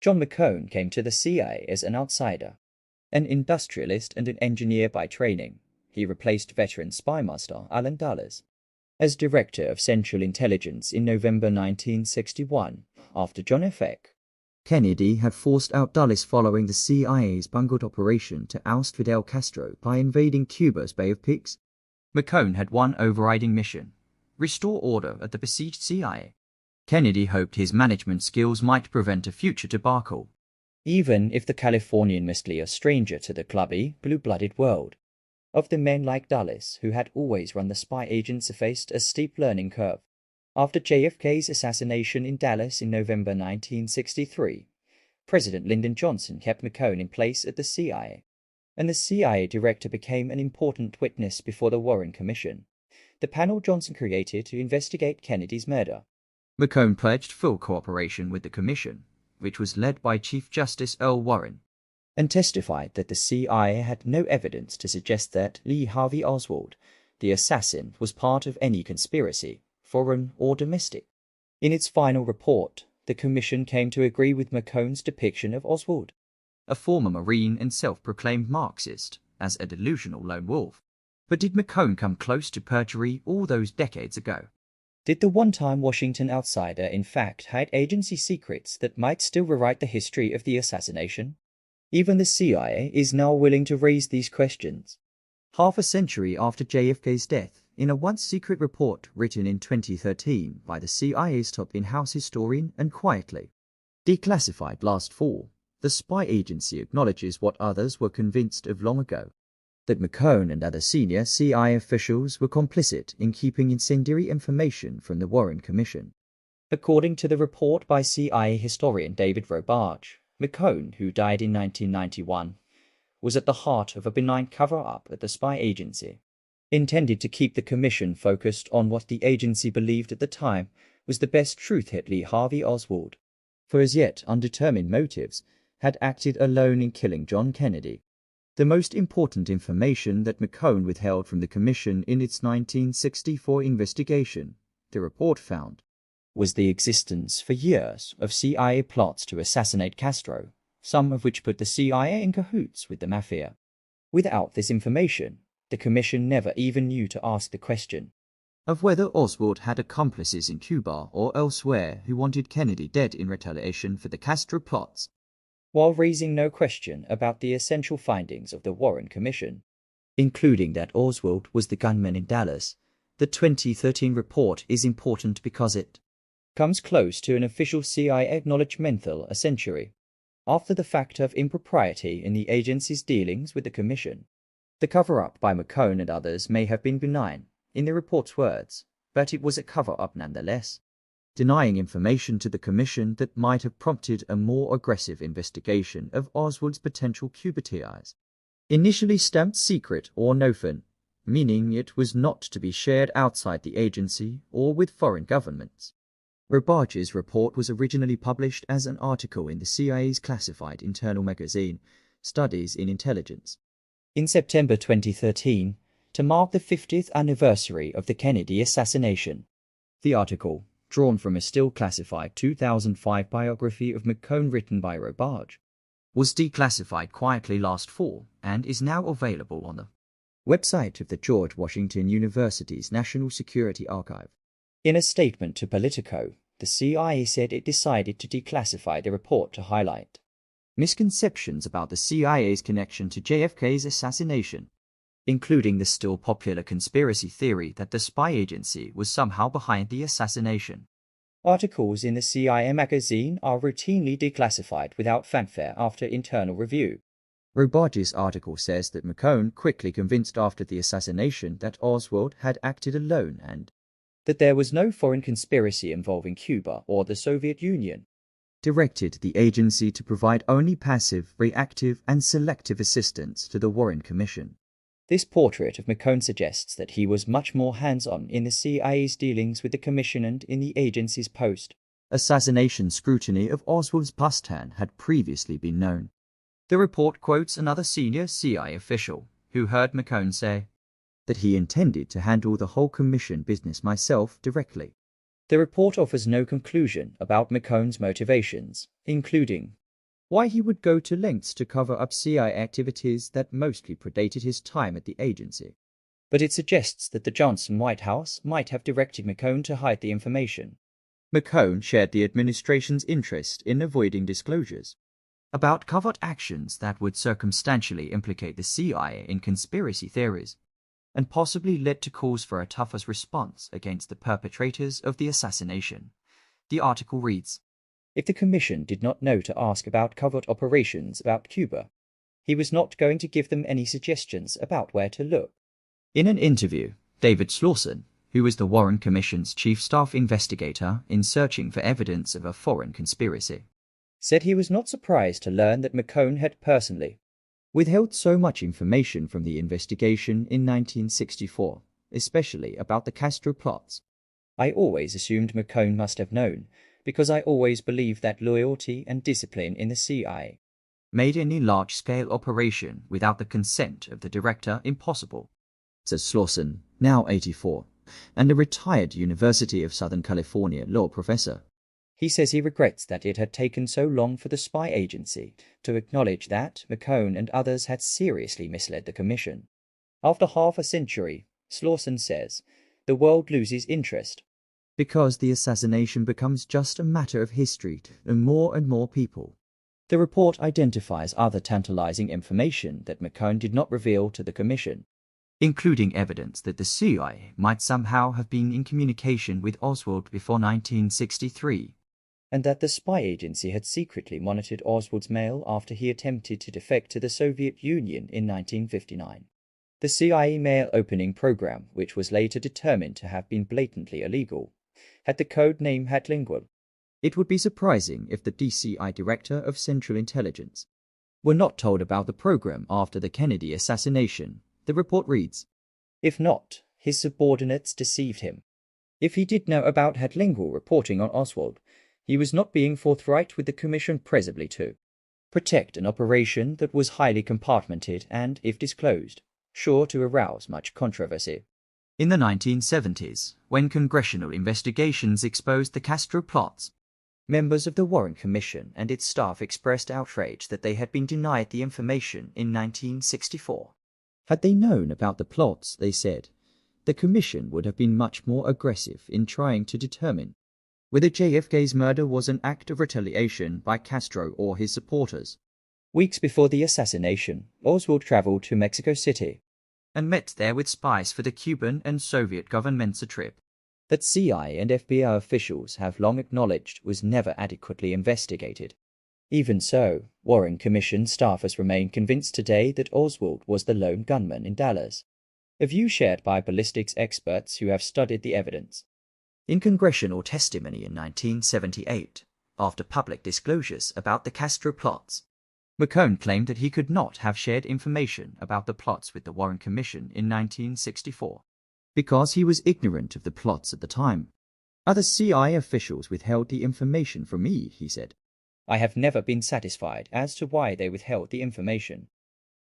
John McCone came to the CIA as an outsider. An industrialist and an engineer by training, he replaced veteran spymaster Alan Dulles as Director of Central Intelligence in November 1961, after John F. Kennedy had forced out Dulles following the CIA's bungled operation to oust Fidel Castro by invading Cuba's Bay of Pigs. McCone had one overriding mission: restore order at the besieged CIA. Kennedy hoped his management skills might prevent a future debacle, even if the Californian must be a stranger to the clubby, blue-blooded world. Of the men like Dulles, who had always run the spy agents, faced a steep learning curve. After JFK's assassination in Dallas in November 1963, President Lyndon Johnson kept McCone in place at the CIA, and the CIA director became an important witness before the Warren Commission, the panel Johnson created to investigate Kennedy's murder. McCone pledged full cooperation with the commission, which was led by Chief Justice Earl Warren, and testified that the CIA had no evidence to suggest that Lee Harvey Oswald, the assassin, was part of any conspiracy, foreign or domestic. In its final report, the Commission came to agree with McCone's depiction of Oswald, a former Marine and self-proclaimed Marxist, as a delusional lone wolf. But did McCone come close to perjury all those decades ago? Did the one-time Washington outsider in fact hide agency secrets that might still rewrite the history of the assassination? Even the CIA is now willing to raise these questions. Half a century after JFK's death, in a once-secret report written in 2013 by the CIA's top in-house historian and quietly declassified last fall, the spy agency acknowledges what others were convinced of long ago: that McCone and other senior CIA officials were complicit in keeping incendiary information from the Warren Commission. According to the report by CIA historian David Robarge, McCone, who died in 1991, was at the heart of a benign cover-up at the spy agency, intended to keep the commission focused on what the agency believed at the time was the best truth hit Lee Harvey Oswald, for as yet undetermined motives, had acted alone in killing John Kennedy. The most important information that McCone withheld from the commission in its 1964 investigation, the report found, was the existence for years of CIA plots to assassinate Castro, some of which put the CIA in cahoots with the mafia. Without this information, the commission never even knew to ask the question of whether Oswald had accomplices in Cuba or elsewhere who wanted Kennedy dead in retaliation for the Castro plots, while raising no question about the essential findings of the Warren Commission, including that Oswald was the gunman in Dallas. The 2013 report is important because it comes close to an official CIA acknowledgement a century after the fact of impropriety in the agency's dealings with the Commission. The cover-up by McCone and others may have been benign, in the report's words, but it was a cover-up nonetheless, denying information to the Commission that might have prompted a more aggressive investigation of Oswald's potential Cuba ties. Initially stamped secret or NOFIN, meaning it was not to be shared outside the agency or with foreign governments. Robarge's report was originally published as an article in the CIA's classified internal magazine, Studies in Intelligence. In September 2013, to mark the 50th anniversary of the Kennedy assassination, the article, drawn from a still classified 2005 biography of McCone written by Robarge, was declassified quietly last fall and is now available on the website of the George Washington University's National Security Archive. In a statement to Politico, the CIA said it decided to declassify the report to highlight misconceptions about the CIA's connection to JFK's assassination, including the still popular conspiracy theory that the spy agency was somehow behind the assassination. Articles in the CIA magazine are routinely declassified without fanfare after internal review. Robarge's article says that McCone quickly convinced after the assassination that Oswald had acted alone and that there was no foreign conspiracy involving Cuba or the Soviet Union, directed the agency to provide only passive, reactive, and selective assistance to the Warren Commission. This portrait of McCone suggests that he was much more hands-on in the CIA's dealings with the Commission and in the agency's post-assassination scrutiny of Oswald's past had previously been known. The report quotes another senior CIA official who heard McCone say that he intended to handle the whole commission business myself directly. The report offers no conclusion about McCone's motivations, including why he would go to lengths to cover up CIA activities that mostly predated his time at the agency. But it suggests that the Johnson White House might have directed McCone to hide the information. McCone shared the administration's interest in avoiding disclosures about covert actions that would circumstantially implicate the CIA in conspiracy theories, and possibly led to calls for a tougher response against the perpetrators of the assassination. The article reads, "If the Commission did not know to ask about covert operations about Cuba, he was not going to give them any suggestions about where to look." In an interview, David Slauson, who was the Warren Commission's chief staff investigator in searching for evidence of a foreign conspiracy, said he was not surprised to learn that McCone had personally withheld so much information from the investigation in 1964, especially about the Castro plots. "I always assumed McCone must have known, because I always believed that loyalty and discipline in the CIA made any large-scale operation without the consent of the director impossible," says Slauson, now 84, and a retired University of Southern California law professor. He says he regrets that it had taken so long for the spy agency to acknowledge that McCone and others had seriously misled the Commission. After half a century, Slauson says, the world loses interest because the assassination becomes just a matter of history to more and more people. The report identifies other tantalizing information that McCone did not reveal to the Commission, including evidence that the CIA might somehow have been in communication with Oswald before 1963, and that the spy agency had secretly monitored Oswald's mail after he attempted to defect to the Soviet Union in 1959. The CIA mail opening program, which was later determined to have been blatantly illegal, had the code name lingered. It would be surprising if the DCI Director of Central Intelligence were not told about the program after the Kennedy assassination, the report reads. If not, his subordinates deceived him. If he did know about lingered reporting on Oswald, he was not being forthright with the Commission presumably to protect an operation that was highly compartmented and, if disclosed, sure to arouse much controversy. In the 1970s, when congressional investigations exposed the Castro plots, members of the Warren Commission and its staff expressed outrage that they had been denied the information in 1964. Had they known about the plots, they said, the Commission would have been much more aggressive in trying to determine whether JFK's murder was an act of retaliation by Castro or his supporters. Weeks before the assassination, Oswald traveled to Mexico City and met there with spies for the Cuban and Soviet governments, a trip that CIA and FBI officials have long acknowledged was never adequately investigated. Even so, Warren Commission staffers remain convinced today that Oswald was the lone gunman in Dallas, a view shared by ballistics experts who have studied the evidence. In congressional testimony in 1978, after public disclosures about the Castro plots, McCone claimed that he could not have shared information about the plots with the Warren Commission in 1964 because he was ignorant of the plots at the time. Other CIA officials withheld the information from me, he said. I have never been satisfied as to why they withheld the information.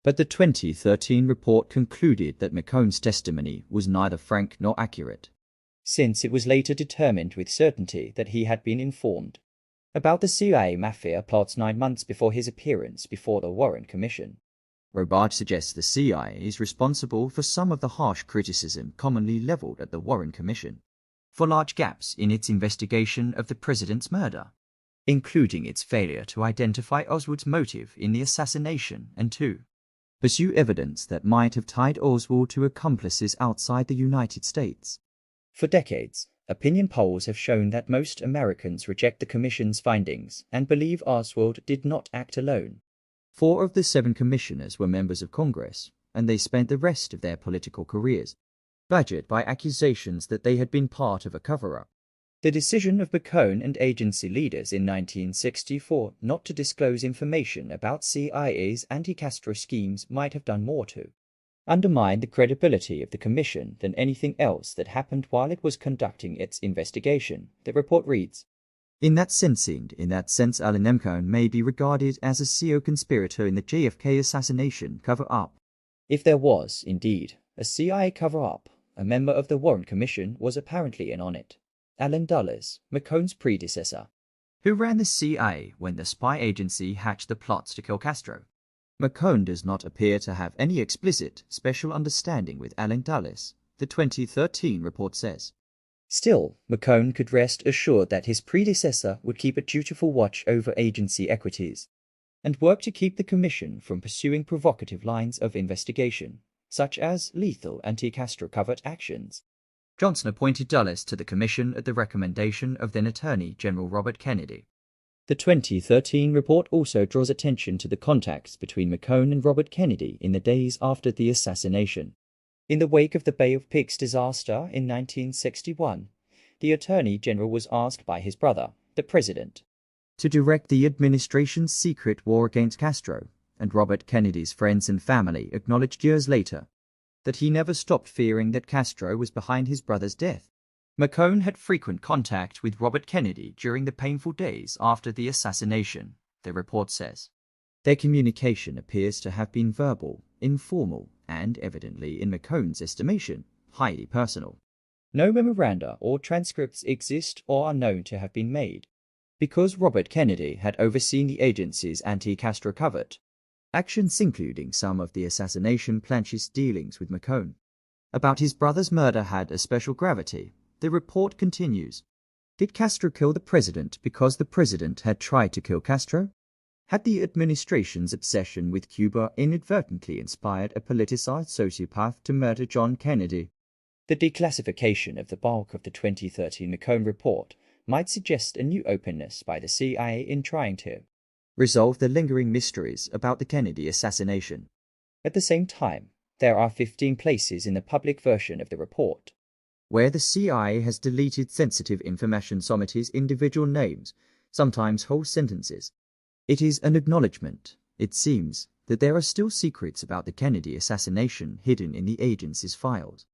But the 2013 report concluded that McCone's testimony was neither frank nor accurate, since it was later determined with certainty that he had been informed about the CIA mafia plots 9 months before his appearance before the Warren Commission. Robart suggests the CIA is responsible for some of the harsh criticism commonly leveled at the Warren Commission for large gaps in its investigation of the president's murder, including its failure to identify Oswald's motive in the assassination and to pursue evidence that might have tied Oswald to accomplices outside the United States. For decades, opinion polls have shown that most Americans reject the Commission's findings and believe Oswald did not act alone. 4 of the 7 commissioners were members of Congress, and they spent the rest of their political careers badgered by accusations that they had been part of a cover-up. The decision of McCone and agency leaders in 1964 not to disclose information about CIA's anti-Castro schemes might have done more to undermine the credibility of the Commission than anything else that happened while it was conducting its investigation, the report reads. In that sense, Alan McCone may be regarded as a CO conspirator in the JFK assassination cover-up. If there was, indeed, a CIA cover-up, a member of the Warren Commission was apparently in on it. Alan Dulles, McCone's predecessor, who ran the CIA when the spy agency hatched the plots to kill Castro. McCone does not appear to have any explicit special understanding with Allen Dulles, the 2013 report says. Still, McCone could rest assured that his predecessor would keep a dutiful watch over agency equities and work to keep the Commission from pursuing provocative lines of investigation, such as lethal anti-Castro covert actions. Johnson appointed Dulles to the Commission at the recommendation of then Attorney General Robert Kennedy. The 2013 report also draws attention to the contacts between McCone and Robert Kennedy in the days after the assassination. In the wake of the Bay of Pigs disaster in 1961, the Attorney General was asked by his brother, the President, to direct the administration's secret war against Castro, and Robert Kennedy's friends and family acknowledged years later that he never stopped fearing that Castro was behind his brother's death. McCone had frequent contact with Robert Kennedy during the painful days after the assassination, the report says. Their communication appears to have been verbal, informal, and evidently, in McCone's estimation, highly personal. No memoranda or transcripts exist or are known to have been made. Because Robert Kennedy had overseen the agency's anti-Castro covert, actions including some of the assassination planch's dealings with McCone about his brother's murder had a special gravity. The report continues. Did Castro kill the president because the president had tried to kill Castro? Had the administration's obsession with Cuba inadvertently inspired a politicized sociopath to murder John Kennedy? The declassification of the bulk of the 2013 McCone report might suggest a new openness by the CIA in trying to resolve the lingering mysteries about the Kennedy assassination. At the same time, there are 15 places in the public version of the report where the CIA has deleted sensitive information, sometimes individual names, sometimes whole sentences. It is an acknowledgement, it seems, that there are still secrets about the Kennedy assassination hidden in the agency's files.